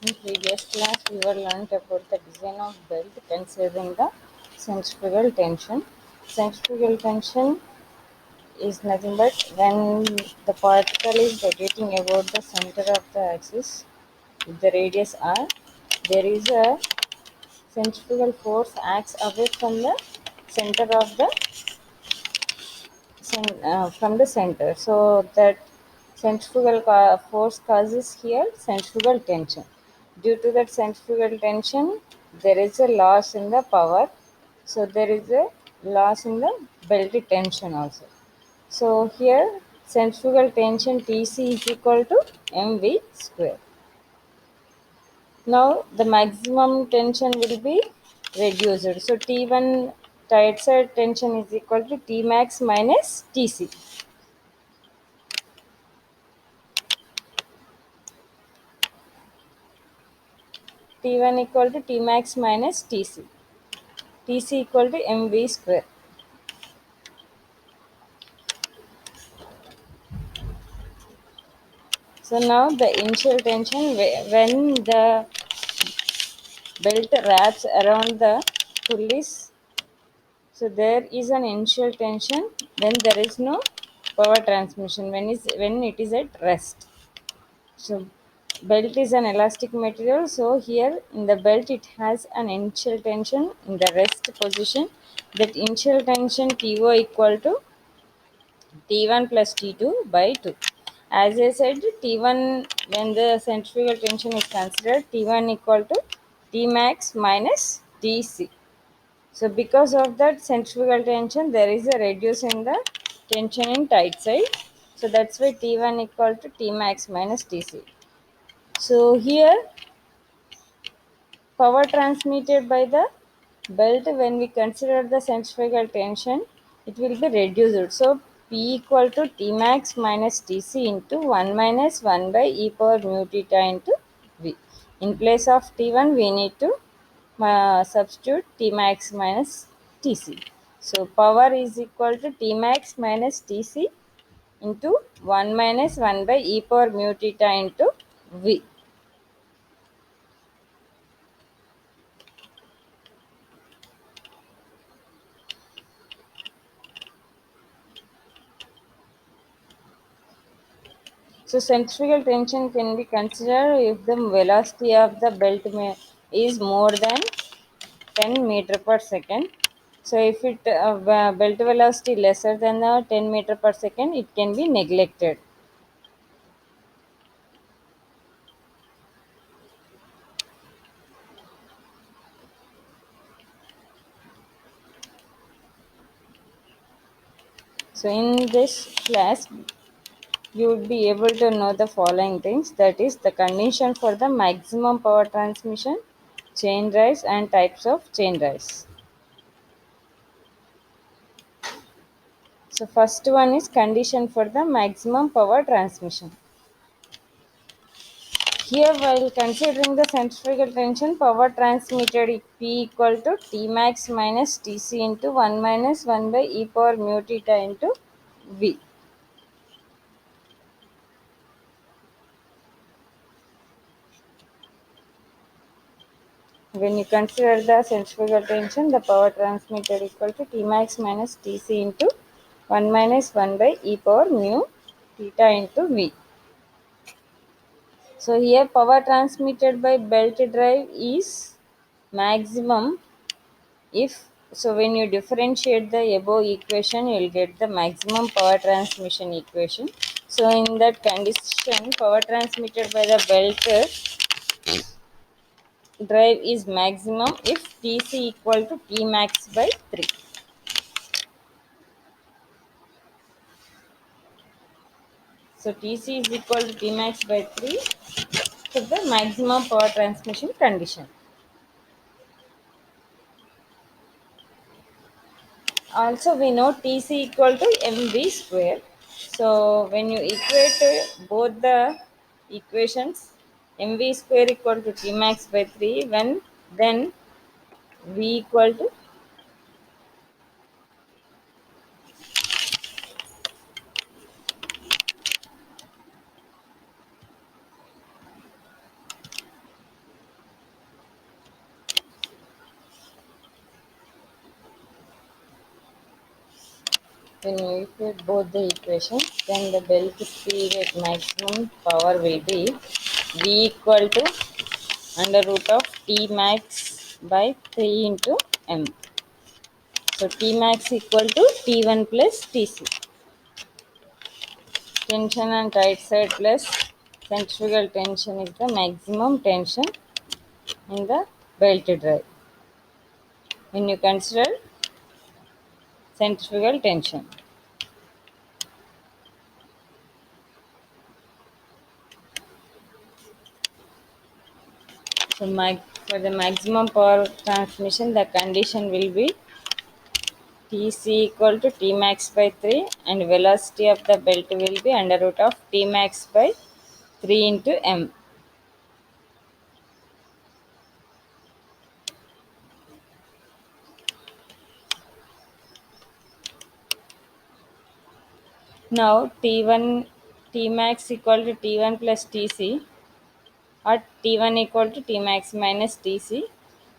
In previous class, we were learned about the design of belt considering the centrifugal tension. Centrifugal tension is nothing but when the particle is rotating about the center of the axis with the radius r, there is a centrifugal force acts away from the center of the from the center. So that centrifugal force causes here centrifugal tension. Due to that centrifugal tension, there is a loss in the power. So there is a loss in the belt tension also. So here centrifugal tension Tc is equal to mv square. Now the maximum tension will be reduced. So T1 tight side tension is equal to T max minus Tc. T1 equal to T max minus Tc. Tc equal to mv square. So now the initial tension when the belt wraps around the pulleys. So there is an initial tension. Then there is no power transmission when it is at rest. So belt is an elastic material. So here in the belt it has an initial tension in the rest position. That initial tension TO equal to T1 plus T2 by 2. As I said, T1 when the centrifugal tension is considered, T1 equal to T max minus Tc. So because of that centrifugal tension, there is a reduce in the tension in tight side. So that's why T1 equal to T max minus Tc. So here power transmitted by the belt when we consider the centrifugal tension, it will be reduced. So P equal to T max minus Tc into 1 minus 1 by e power mu theta into V. In place of T1 we need to substitute T max minus Tc. So power is equal to T max minus Tc into 1 minus 1 by e power mu theta into V. So centrifugal tension can be considered if the velocity of the belt is more than 10 meter per second. So if it belt velocity lesser than 10 meter per second, it can be neglected. So in this class, you would be able to know the following things. That is the condition for the maximum power transmission, chain drives and types of chain drives. So first one is condition for the maximum power transmission. Here, while considering the centrifugal tension, power transmitted P equal to T max minus Tc into 1 minus 1 by e power mu theta into V. When you consider the centrifugal tension, the power transmitted equal to T max minus Tc into 1 minus 1 by e power mu theta into V. So here power transmitted by belt drive is maximum if so when you differentiate the above equation, you will get the maximum power transmission equation. So in that condition, power transmitted by the belt drive is maximum if Tc equal to T max by 3. So Tc is equal to T max by 3 for the maximum power transmission condition. Also we know Tc equal to mv square. So when you equate both the equations, mv square equal to T max by 3, when then V equal to When you equate both the equations, then the belt speed at maximum power will be V equal to under root of T max by 3 into M. So T max equal to T1 plus Tc. Tension and tight side plus centrifugal tension is the maximum tension in the belt drive. When you consider centrifugal tension. So for the maximum power transmission, the condition will be Tc equal to T max by 3 and velocity of the belt will be under root of T max by 3 into M. Now T1 T max equal to T1 plus Tc or T1 equal to T max minus Tc.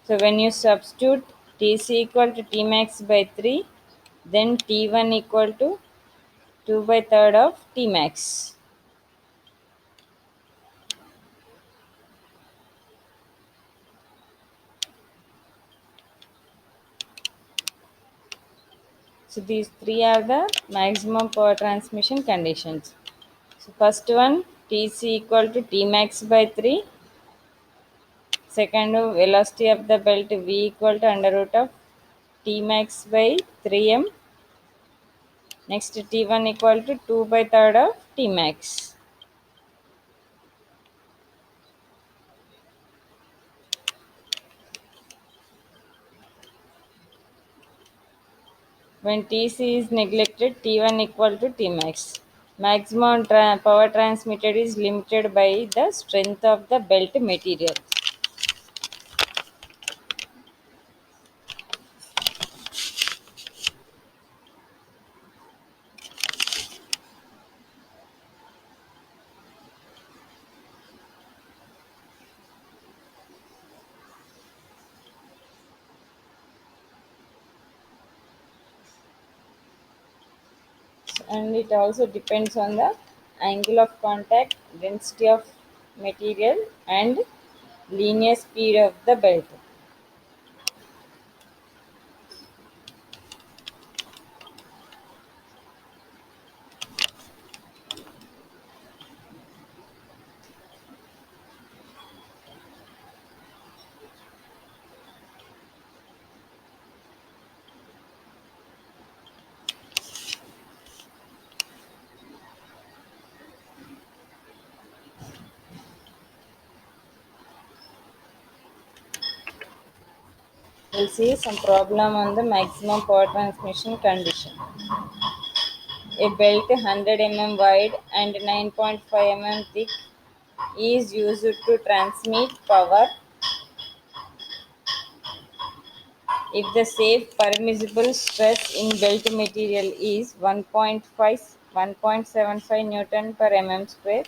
So when you substitute Tc equal to T max by 3, then T1 equal to 2 by third of T max. So these three are the maximum power transmission conditions. So first one, Tc equal to T max by 3. Second, velocity of the belt V equal to under root of T max by 3m. Next, T1 equal to 2 by third of T max. When Tc is neglected, T1 equal to T max. Maximum power transmitted is limited by the strength of the belt material. And it also depends on the angle of contact, density of material, and linear speed of the belt. We'll see some problem on the maximum power transmission condition. A belt 100 mm wide and 9.5 mm thick is used to transmit power if the safe permissible stress in belt material is 1.75 Newton per mm square.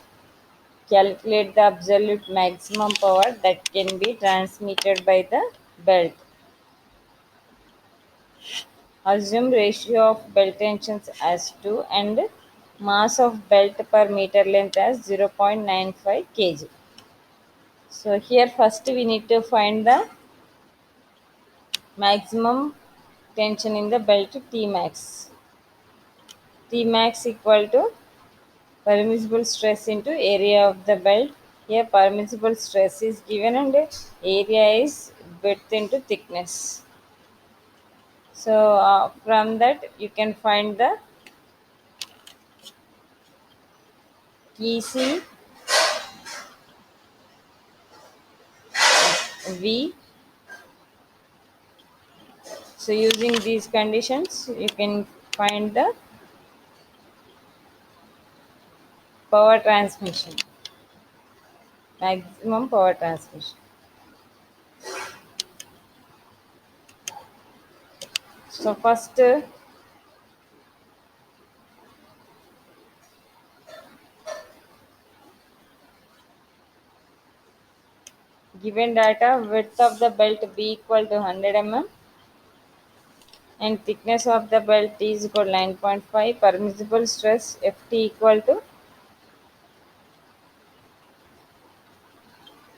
Calculate the absolute maximum power that can be transmitted by the belt. Assume ratio of belt tensions as 2 and mass of belt per meter length as 0.95 kg. So here first we need to find the maximum tension in the belt T max. T max equal to permissible stress into area of the belt. Here permissible stress is given and area is width into thickness. So from that you can find the TC V. So using these conditions you can find the power transmission, maximum power transmission. So first given data, width of the belt B equal to 100 mm, and thickness of the belt T is equal to 9.5. Permissible stress Ft equal to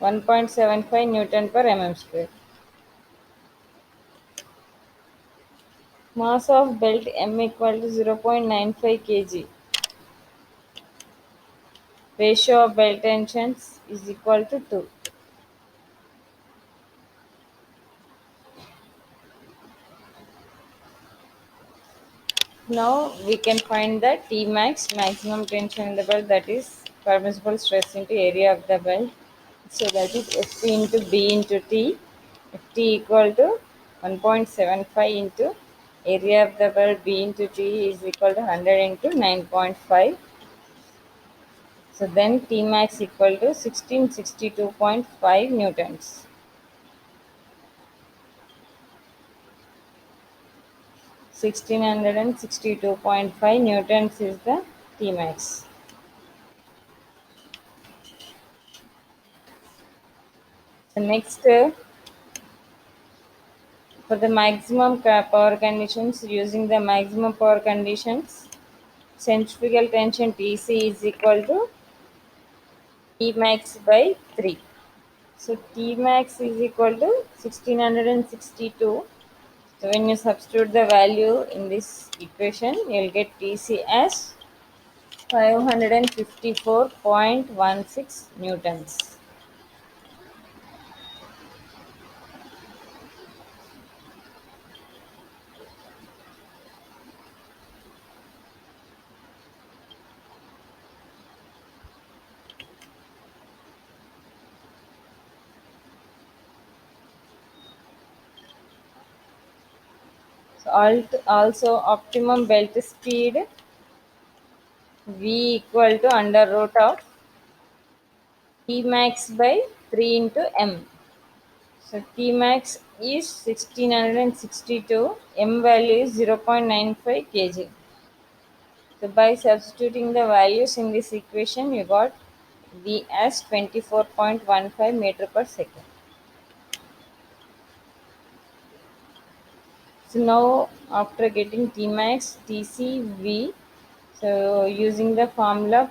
1.75 Newton per mm square. Mass of belt M equal to 0.95 kg. Ratio of belt tensions is equal to 2. Now we can find the T max, maximum tension in the belt, that is permissible stress into area of the belt. So that is Ft into B into T. Ft equal to 1.75 into area of the belt B into T is equal to 100 into 9.5. So then T max equal to 1662.5 newtons. 1662.5 newtons is the T max. The next, for the maximum power conditions, using the maximum power conditions, centrifugal tension Tc is equal to T max by 3. So T max is equal to 1662. So when you substitute the value in this equation, you will get Tc as 554.16 newtons. So also optimum belt speed V equal to under root of T max by 3 into M. So T max is 1662, M value is 0.95 kg. So by substituting the values in this equation, you got V as 24.15 meter per second. So now after getting T max, TC, V, so using the formula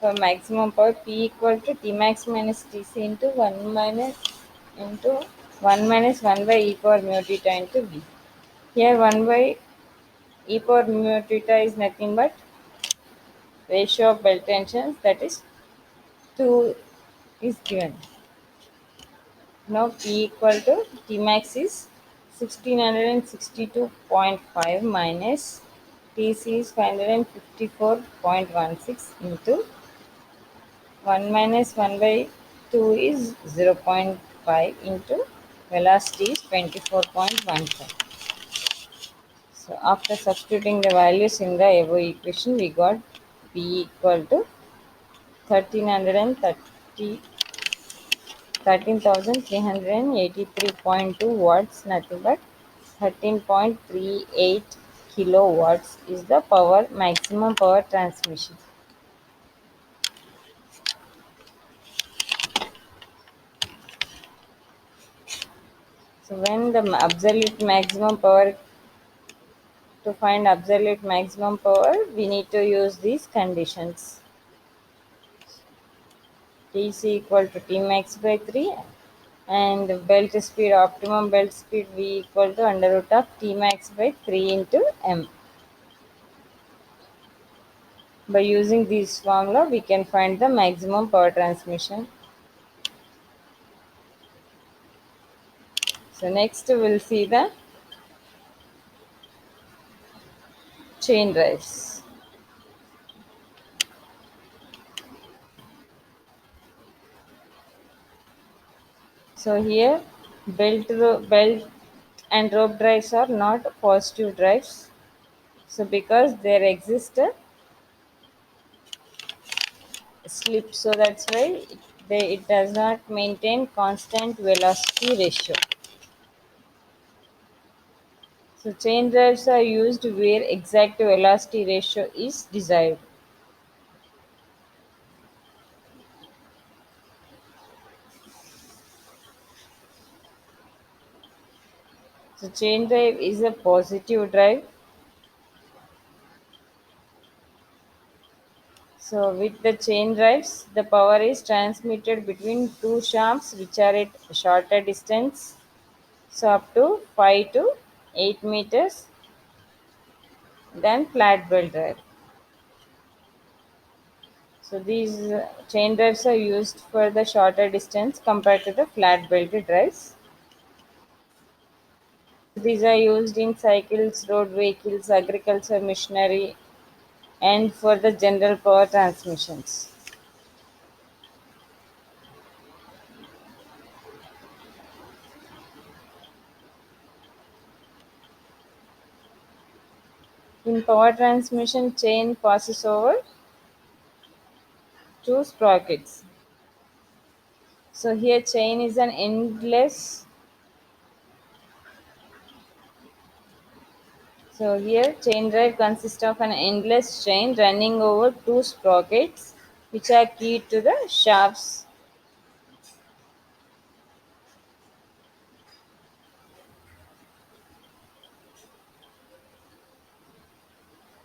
for maximum power, P equal to T max minus TC into 1 minus 1 by e power mu theta into V. Here 1 by e power mu theta is nothing but ratio of belt tensions, that is 2 is given. Now P equal to T max is 1662.5 minus TC is 554.16 into 1 minus 1 by 2 is 0.5 into velocity is 24.15. So after substituting the values in the above equation, we got P equal to 1330 13,383.2 watts, nothing but 13.38 kilowatts is the power maximum power transmission. So when the absolute maximum power, to find absolute maximum power, we need to use these conditions. Tc equal to T max by 3 and belt speed, optimum belt speed V equal to under root of T max by 3 into M. By using this formula, we can find the maximum power transmission. So next we'll see the chain drives. So here belt and rope drives are not positive drives. So because there exists a slip, so that's why it does not maintain constant velocity ratio. So chain drives are used where exact velocity ratio is desired. So chain drive is a positive drive. So with the chain drives, the power is transmitted between two shafts which are at shorter distance, so up to 5 to 8 meters than flat belt drive. So these chain drives are used for the shorter distance compared to the flat belted drives. These are used in cycles, road vehicles, agriculture machinery, and for the general power transmissions. In power transmission, chain passes over two sprockets. So here chain is an endless. So here chain drive consists of an endless chain running over two sprockets which are keyed to the shafts.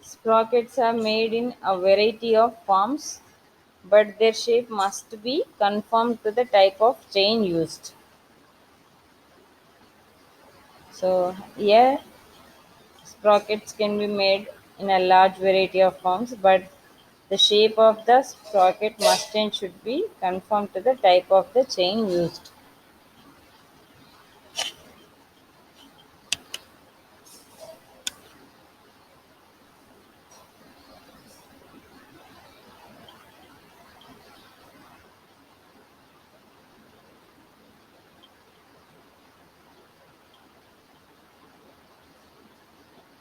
Sprockets are made in a variety of forms, but their shape must be conformed to the type of chain used. So here sprockets can be made in a large variety of forms, but the shape of the sprocket must and should be conformed to the type of the chain used.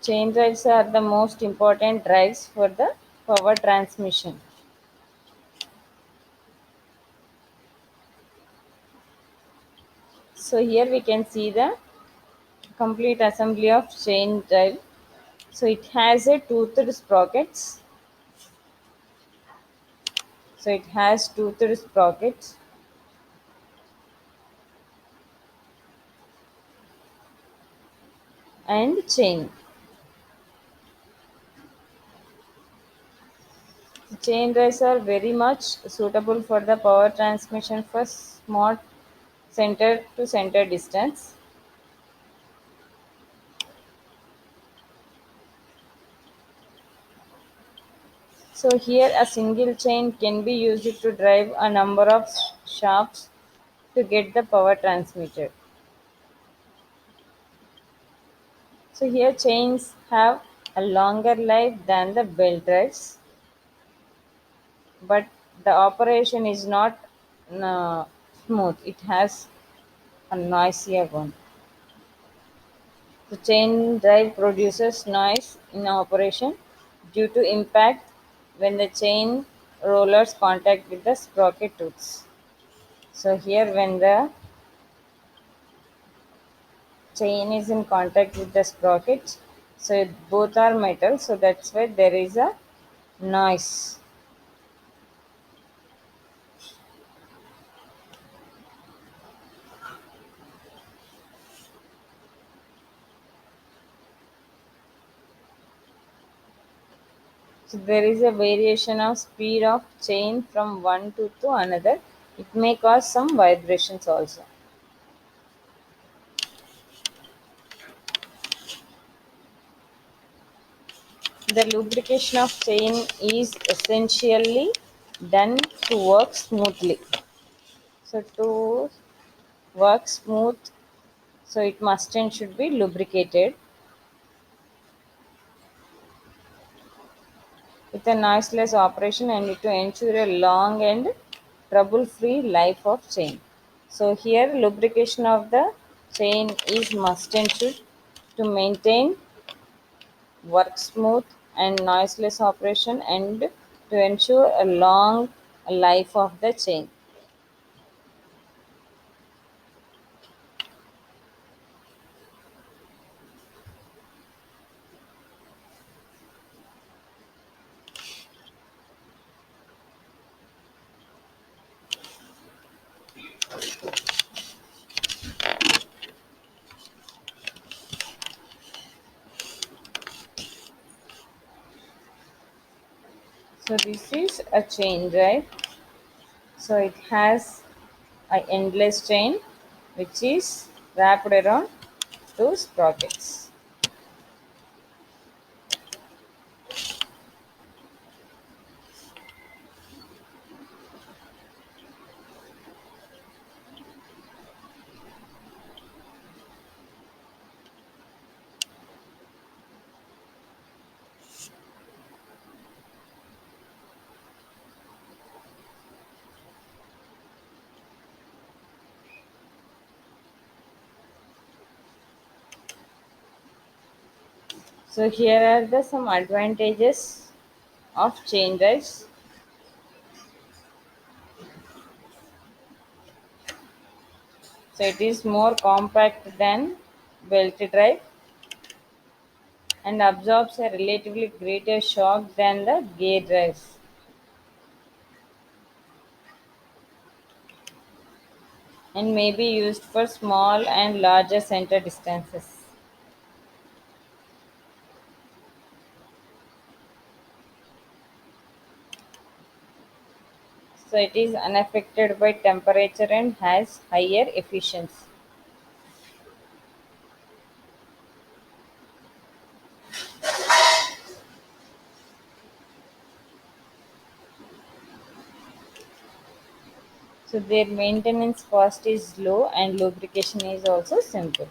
Chain drives are the most important drives for the power transmission. So here we can see the complete assembly of chain drive. So it has a toothed sprockets. So it has toothed sprockets and chain. The chain drives are very much suitable for the power transmission for small center to center distance. So here a single chain can be used to drive a number of shafts to get the power transmitted. So here chains have a longer life than the belt drives, but the operation is not uh, smooth. It has a noisier one. The chain drive produces noise in operation due to impact when the chain rollers contact with the sprocket tooths. So here when the chain is in contact with the sprocket, so both are metal, so that's why there is a noise. So there is a variation of speed of chain from one tooth to another. It may cause some vibrations also. The lubrication of chain is essentially done to work smoothly. So to work smooth, so it must and should be lubricated with a noiseless operation and to ensure a long and trouble-free life of chain. So here lubrication of the chain is must and should to maintain work smooth and noiseless operation and to ensure a long life of the chain. So this is a chain drive. So it has a endless chain which is wrapped around two sprockets. So here are the some advantages of chain drives. So it is more compact than belt drive and absorbs a relatively greater shock than the gear drives and may be used for small and larger center distances. So it is unaffected by temperature and has higher efficiency. So their maintenance cost is low and lubrication is also simple.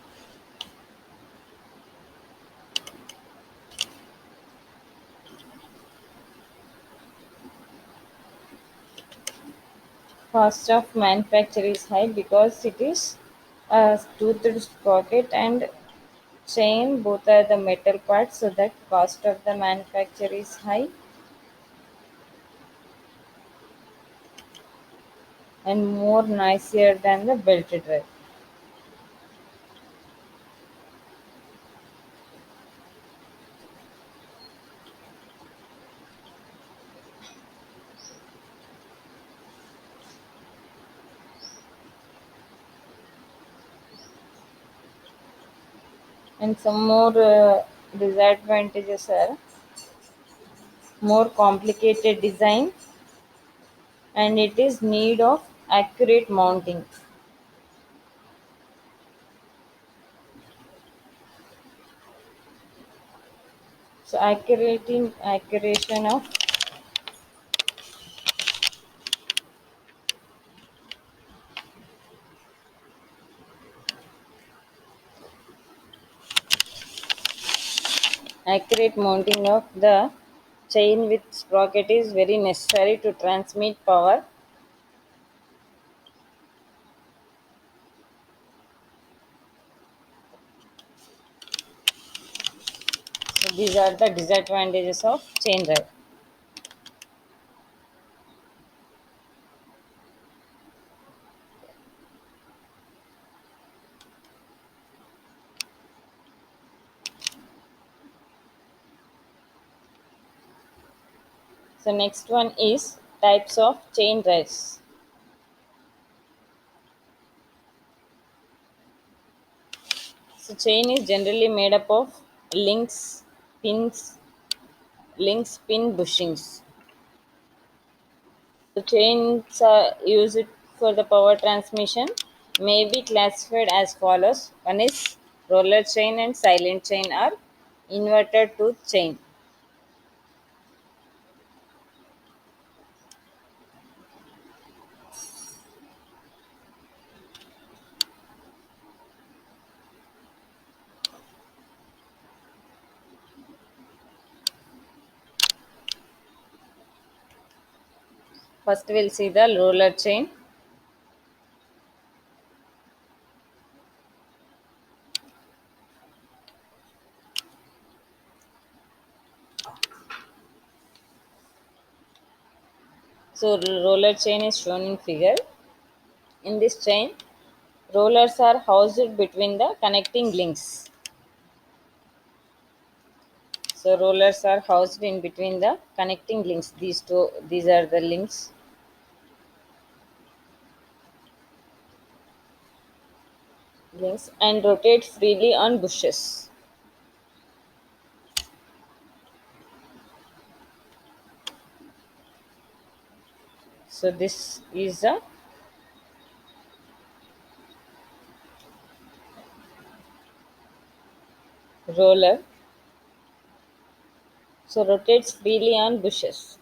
Cost of manufacture is high because it is a toothed sprocket and chain, both are the metal parts, so that cost of the manufacture is high and more noisier than the belt drive. And some more disadvantages are more complicated design and it is need of accurate mounting. So accuracy of accurate mounting of the chain with sprocket is very necessary to transmit power. So these are the disadvantages of chain drive. So next one is types of chain drives. So chain is generally made up of links, pins, links, pin bushings. The chains are used for the power transmission may be classified as follows. One is roller chain and silent chain or inverted tooth chain. First we'll see the roller chain. So roller chain is shown in figure. In this chain, rollers are housed between the connecting links. So rollers are housed in between the connecting links. These are the links and rotate freely on bushes. So this is a roller, so rotates freely on bushes.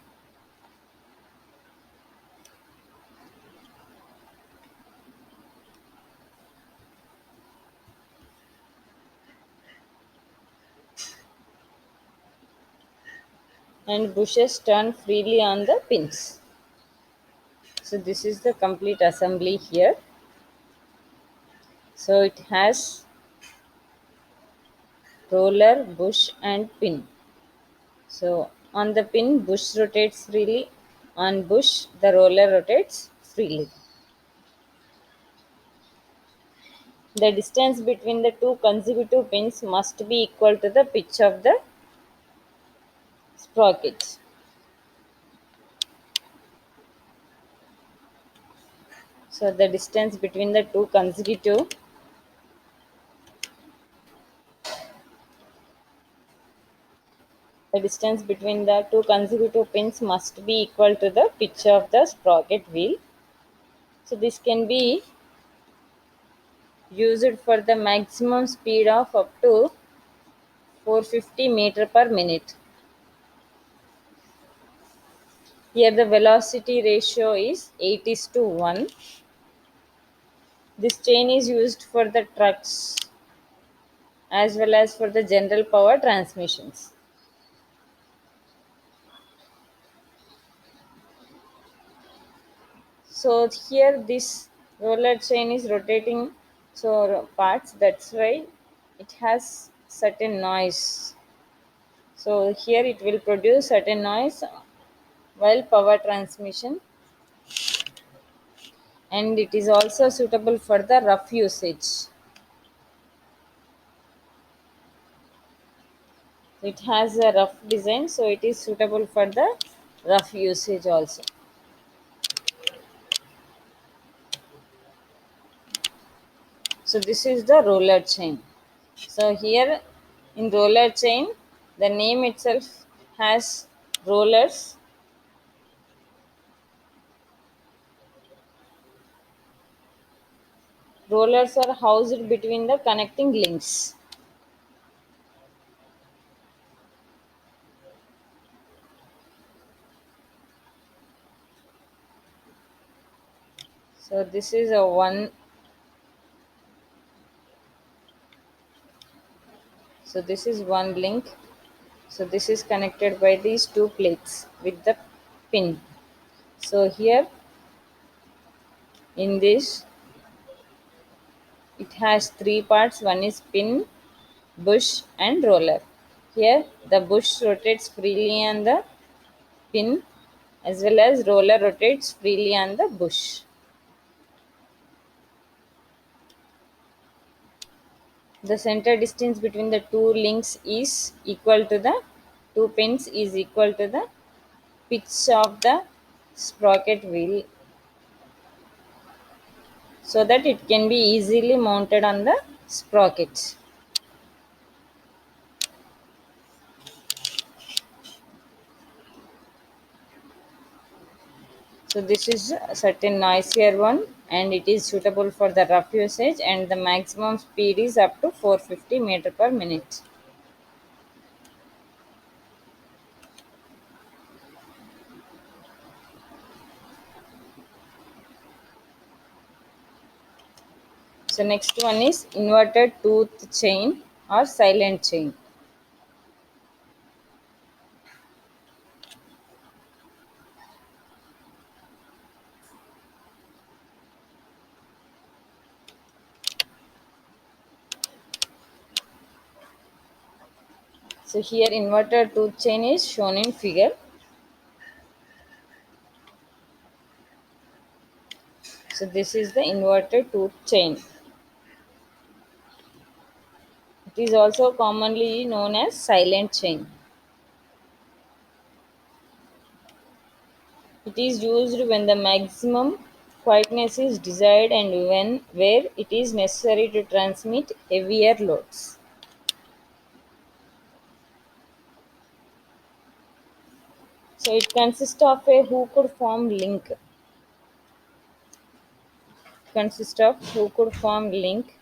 And bushes turn freely on the pins. So this is the complete assembly here. So it has roller, bush and pin. So on the pin, bush rotates freely. On bush, the roller rotates freely. The distance between the two consecutive pins must be equal to the pitch of the sprocket. So the distance between the two consecutive pins must be equal to the pitch of the sprocket wheel. So this can be used for the maximum speed of up to 450 meter per minute. Here the velocity ratio is 8 is to 1. This chain is used for the trucks as well as for the general power transmissions. So here this roller chain is rotating so parts, that's why it has certain noise. So here it will produce certain noise while power transmission, and it is also suitable for the rough usage. It has a rough design, so it is suitable for the rough usage also. So this is the roller chain. So here in roller chain, the name itself has rollers. Rollers are housed between the connecting links. So this is a one. So this is one link. So this is connected by these two plates with the pin. So here in this, it has three parts. One is pin, bush and roller. Here the bush rotates freely on the pin as well as roller rotates freely on the bush. The center distance between the two links is equal to the two pins is equal to the pitch of the sprocket wheel, so that it can be easily mounted on the sprocket. So this is a certain noisier one, and it is suitable for the rough usage, and the maximum speed is up to 450 meter per minute. So next one is inverted tooth chain or silent chain. So here inverted tooth chain is shown in figure. So this is the inverted tooth chain. It is also commonly known as silent chain. It is used when the maximum quietness is desired and when where it is necessary to transmit heavier loads. So it consists of a hooked form link. consists of hooked form link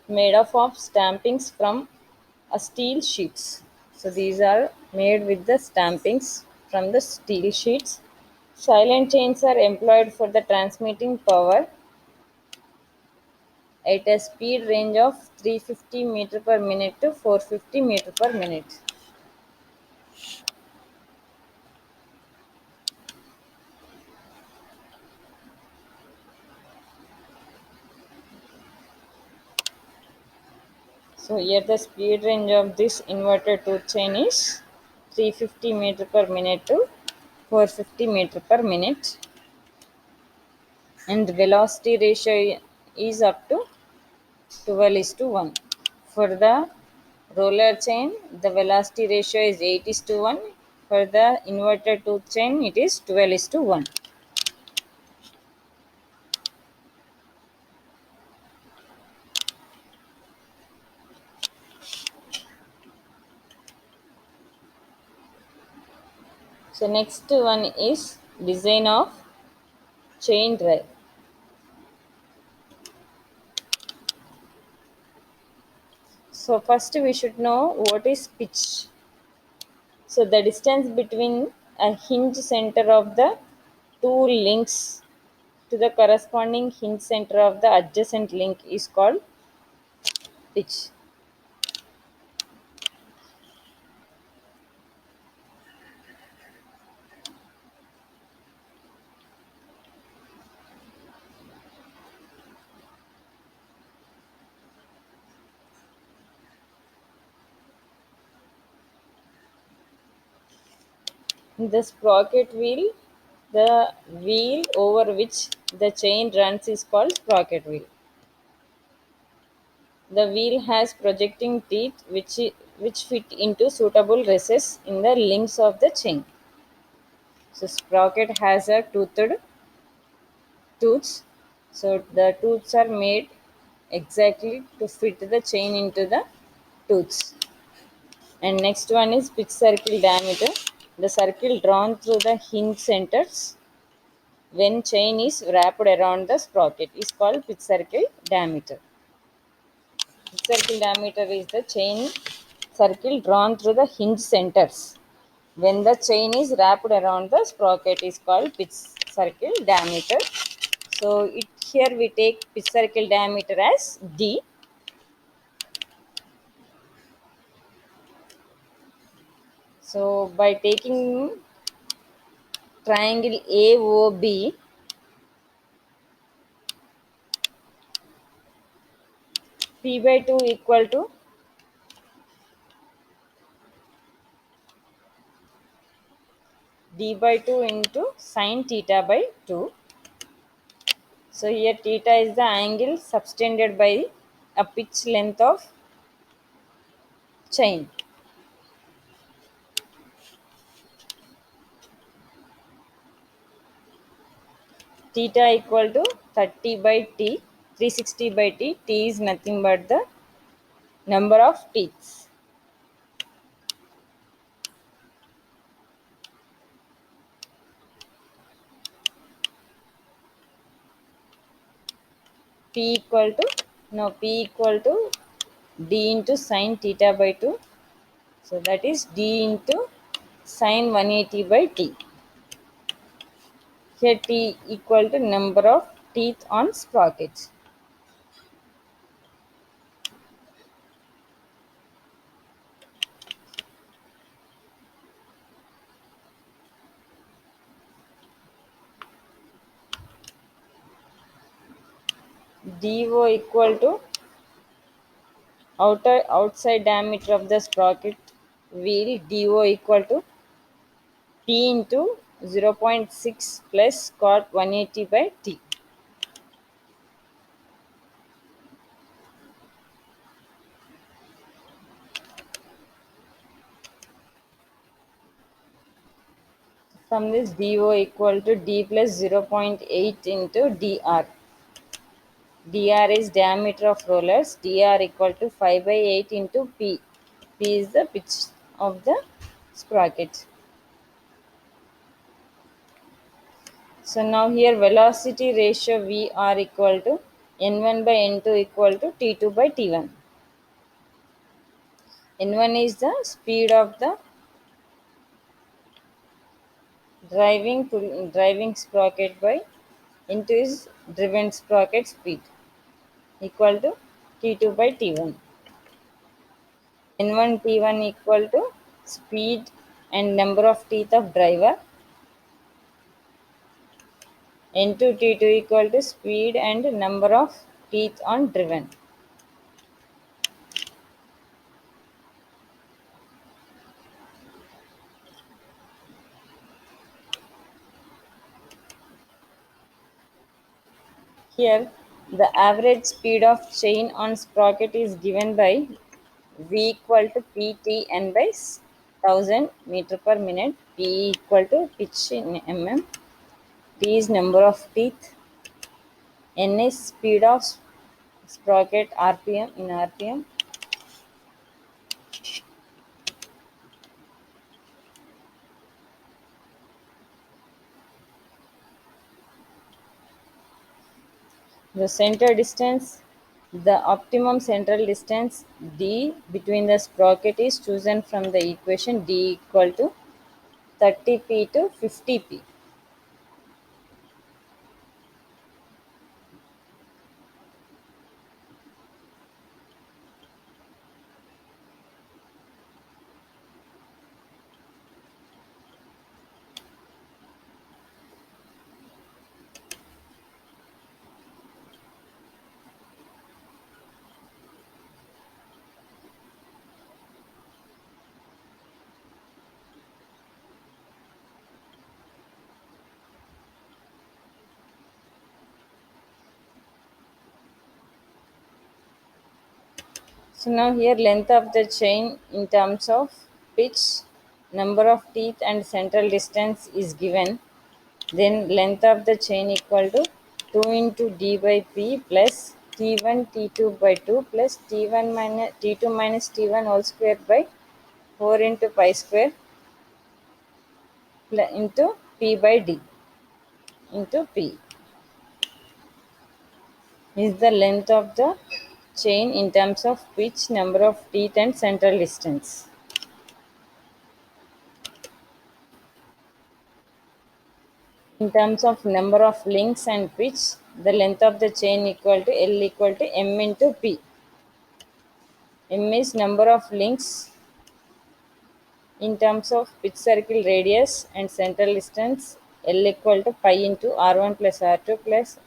made up of stampings from a steel sheets. So these are made with the stampings from the steel sheets. Silent chains are employed for the transmitting power at a speed range of 350 meter per minute to 450 meter per minute. So here the speed range of this inverted tooth chain is 350 meter per minute to 450 meter per minute, and the velocity ratio is up to 12 is to 1. For the roller chain, the velocity ratio is 8 is to 1. For the inverted tooth chain, it is 12 is to 1. So next one is design of chain drive. So first we should know what is pitch. So the distance between a hinge center of the two links to the corresponding hinge center of the adjacent link is called pitch. The sprocket wheel, the wheel over which the chain runs is called sprocket wheel. The wheel has projecting teeth which fit into suitable recesses in the links of the chain. So sprocket has a toothed tooths. So the tooths are made exactly to fit the chain into the tooths. And next one is pitch circle diameter. The circle drawn through the hinge centers when chain is wrapped around the sprocket is called pitch circle diameter. Pitch circle diameter is the chain circle drawn through the hinge centers. When the chain is wrapped around the sprocket is called pitch circle diameter. So here we take pitch circle diameter as D. So by taking triangle AOB, P by 2 equal to D by 2 into sine theta by 2. So here theta is the angle subtended by a pitch length of chain. Theta equal to 30 by T, 360 by T. T is nothing but the number of teeth. P equal to D into sine theta by 2. So that is D into sine 180 by T. Here T equal to number of teeth on sprocket. DO equal to outside diameter of the sprocket wheel. DO equal to T into 0.6 plus cot 180 by T. From this DO equal to D plus 0.8 into DR. DR is diameter of rollers. DR equal to 5 by 8 into P. P is the pitch of the sprocket. So now here velocity ratio VR equal to N1 by N2 equal to T2 by T1. N1 is the speed of the driving sprocket by N2 is driven sprocket speed equal to T2 by T1. N1 T1 equal to speed and number of teeth of driver. N2 T2 equal to speed and number of teeth on driven. Here, the average speed of chain on sprocket is given by V equal to Pt n by 1000 meter per minute. P equal to pitch in mm. T is number of teeth. N is speed of sprocket RPM in RPM. The center distance, the optimum central distance d between the sprocket is chosen from the equation d equal to 30p to 50p. So now here length of the chain in terms of pitch, number of teeth and central distance is given. Then length of the chain equal to 2 into d by p plus t1 t2 by 2 plus t1 minus t2 minus t1 whole square by 4 into pi square into p by d into p is the length of the chain in terms of pitch, number of teeth and central distance. In terms of number of links and pitch, the length of the chain equal to L equal to M into P. M is number of links in terms of pitch circle radius and central distance. L equal to pi into R1 plus R2 plus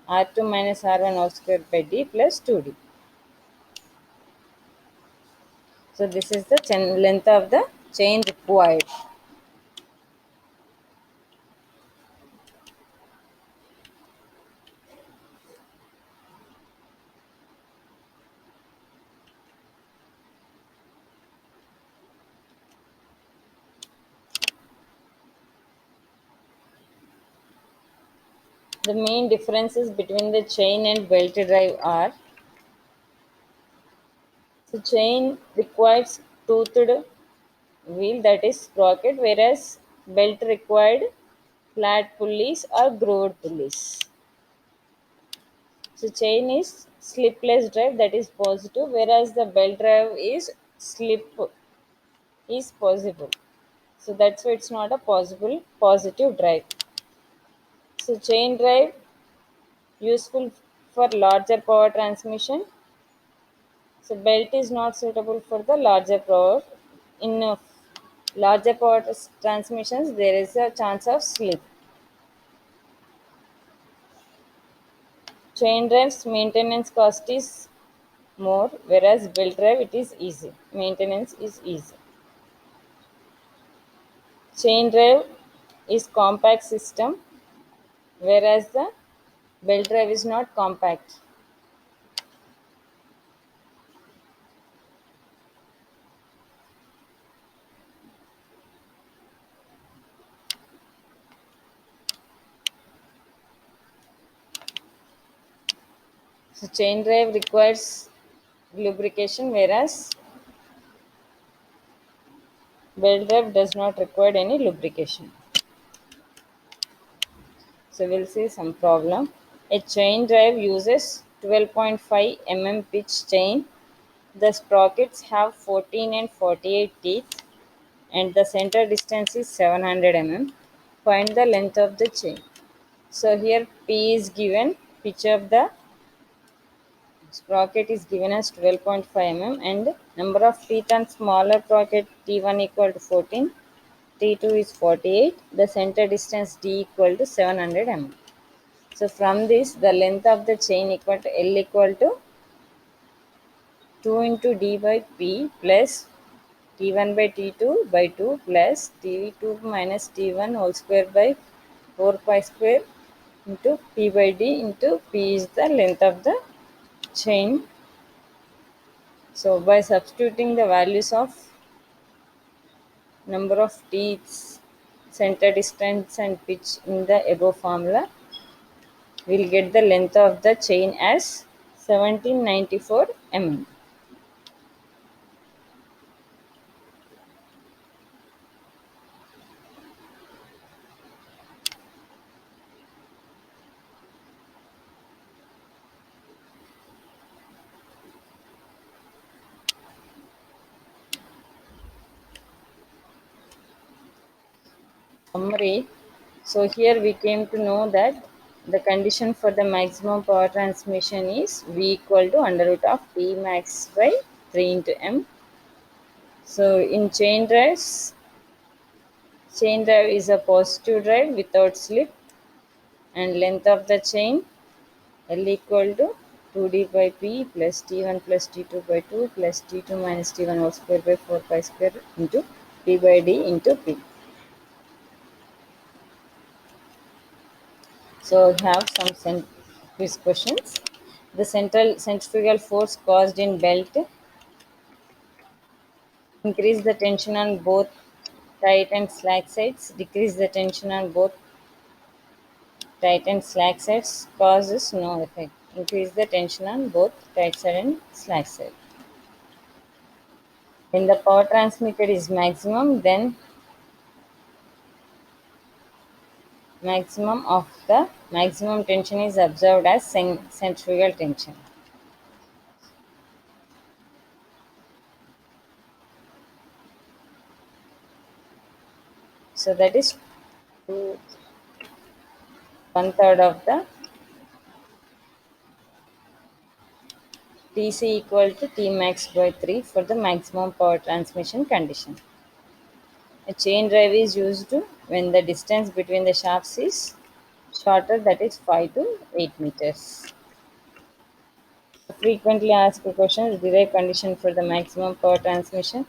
R2 minus R1 whole square by D plus 2D. So this is the length of the chain required. The main differences between the chain and belt drive are: the chain requires toothed wheel, that is sprocket, whereas belt required flat pulleys or grooved pulleys. So chain is slipless drive, that is positive, whereas the belt drive is slip is possible. So that's why it's not a possible positive drive. So chain drive useful for larger power transmission. So belt is not suitable for the larger power. In larger power transmissions, there is a chance of slip. Chain drives maintenance cost is more, whereas belt drive it is easy. Maintenance is easy. Chain drive is compact system, whereas the belt drive is not compact. So chain drive requires lubrication, whereas belt drive does not require any lubrication. So we'll see some problem. A chain drive uses 12.5 mm pitch chain. The sprockets have 14 and 48 teeth and the center distance is 700 mm. Find the length of the chain. So here P is given, pitch of the sprocket is given as 12.5 mm and number of teeth on smaller sprocket T1 equal to 14, T2 is 48, the center distance D equal to 700 mm. So from this the length of the chain equal to L equal to 2 into D by P plus T1 by T2 by 2 plus T2 minus T1 whole square by 4 pi square into P by D into P is the length of the chain. So by substituting the values of number of teeth, center distance and pitch in the above formula, we'll get the length of the chain as 1794 mm. Summary. So here we came to know that the condition for the maximum power transmission is V equal to under root of P max by 3 into M. So in chain drive is a positive drive without slip and length of the chain L equal to 2D by P plus T1 plus T2 by 2 plus T2 minus T1 whole square by 4 pi square into P by D into P. So we have some quiz questions. The central centrifugal force caused in belt increase the tension on both tight and slack sides, decrease the tension on both tight and slack sides, causes no effect. Increase the tension on both tight side and slack side. When the power transmitted is maximum, then maximum of the maximum tension is observed as centrifugal tension. So that is one third of the Tc equal to Tmax by 3 for the maximum power transmission condition. A chain drive is used when the distance between the shafts is shorter, that is 5 to 8 meters. Frequently asked questions, derive condition for the maximum power transmission.